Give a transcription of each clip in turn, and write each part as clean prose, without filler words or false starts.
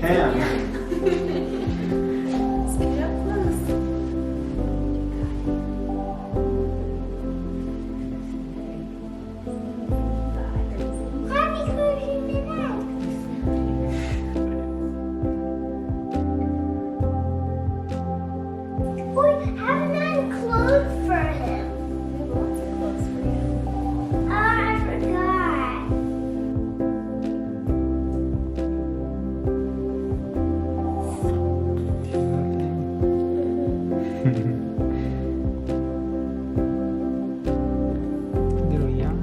Ham. Scoot up close. Happy closing the neck. Boy, haven't I clothes for him? We have lots of clothes for you. Oh, I forgot. Little young.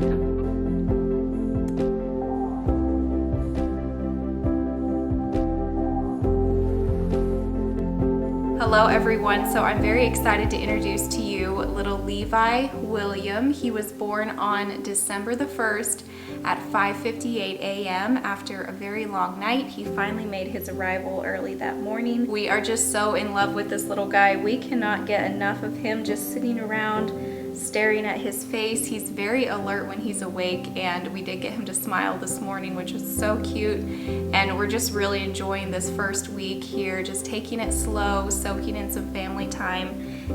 Hello everyone, so I'm very excited to introduce to you little Levi William. He was born on December the 1st at 5:58 a.m. after a very long night. He finally made his arrival early that morning. We are just so in love with this little guy. We cannot get enough of him just sitting around staring at his face. He's very alert when he's awake, and we did get him to smile this morning, which was so cute. And we're just really enjoying this first week here, just taking it slow, soaking in some family time,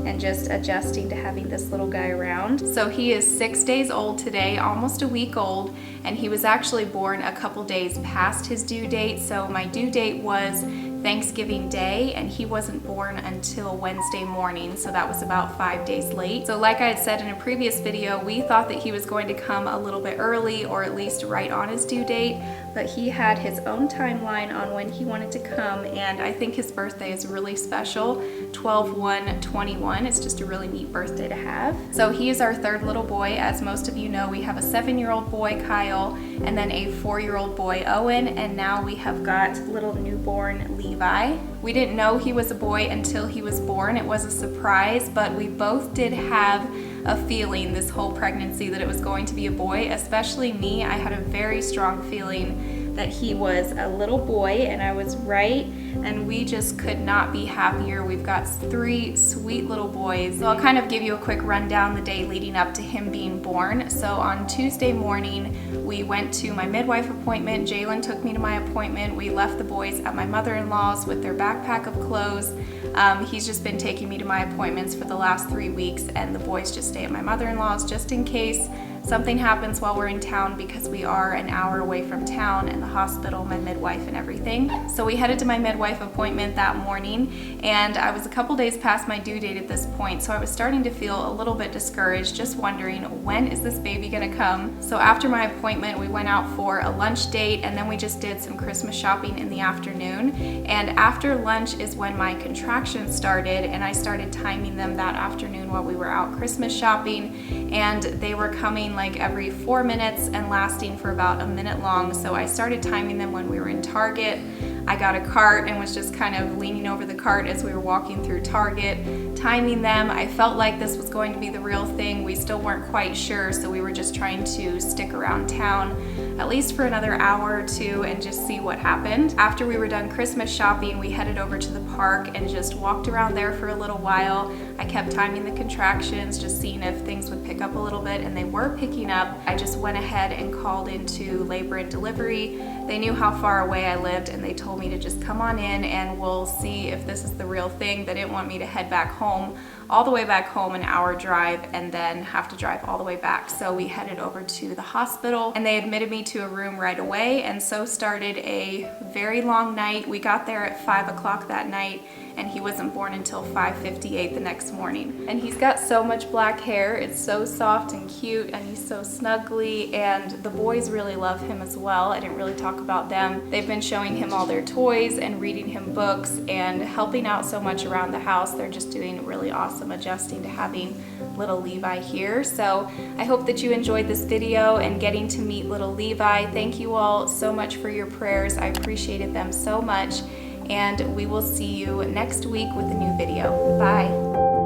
and just adjusting to having this little guy around. So he is 6 days old today, almost a week old, and he was actually born a couple days past his due date. So my due date was Thanksgiving Day, and he wasn't born until Wednesday morning, so that was about 5 days late. So like I had said in a previous video, we thought that he was going to come a little bit early, or at least right on his due date, but he had his own timeline on when he wanted to come, and I think his birthday is really special, 12/1/21. It's just a really neat birthday to have. So he is our third little boy. As most of you know, we have a 7-year-old boy, Kyle, and then a 4-year-old boy, Owen, and now we have got little newborn Levi. We didn't know he was a boy until he was born. It was a surprise, but we both did have a feeling this whole pregnancy that it was going to be a boy, especially me. I had a very strong feeling that he was a little boy, and I was right, and we just could not be happier. We've got 3 sweet little boys. So I'll kind of give you a quick rundown the day leading up to him being born. So on Tuesday morning, we went to my midwife appointment. Jalen took me to my appointment. We left the boys at my mother-in-law's with their backpack of clothes. He's just been taking me to my appointments for the last 3 weeks, and the boys just stay at my mother-in-law's just in case something happens while we're in town, because we are an hour away from town and the hospital, my midwife, and everything. So we headed to my midwife appointment that morning, and I was a couple days past my due date at this point, so I was starting to feel a little bit discouraged, just wondering, when is this baby gonna come? So after my appointment, we went out for a lunch date, and then we just did some Christmas shopping in the afternoon. And after lunch is when my contractions started, and I started timing them that afternoon while we were out Christmas shopping, and they were coming like every 4 minutes and lasting for about a minute long. So I started timing them when we were in Target. I got a cart and was just kind of leaning over the cart as we were walking through Target, timing them. I felt like this was going to be the real thing. We still weren't quite sure, so we were just trying to stick around town at least for another hour or two and just see what happened. After we were done Christmas shopping, we headed over to the park and just walked around there for a little while. I kept timing the contractions, just seeing if things would pick up a little bit, and they were picking up. I just went ahead and called into labor and delivery. They knew how far away I lived, and they told me to just come on in and we'll see if this is the real thing. They didn't want me to head back home, all the way back home, an hour drive, and then have to drive all the way back. So we headed over to the hospital, and they admitted me to a room right away, and so started a very long night. We got there at 5 o'clock that night, and he wasn't born until 5:58 the next morning. And he's got so much black hair. It's so soft and cute, and he's so snuggly, and the boys really love him as well. I didn't really talk about them. They've been showing him all their toys and reading him books and helping out so much around the house. They're just doing really awesome adjusting to having little Levi here. So I hope that you enjoyed this video and getting to meet little Levi. Thank you all so much for your prayers. I appreciated them so much, and we will see you next week with a new video. Bye.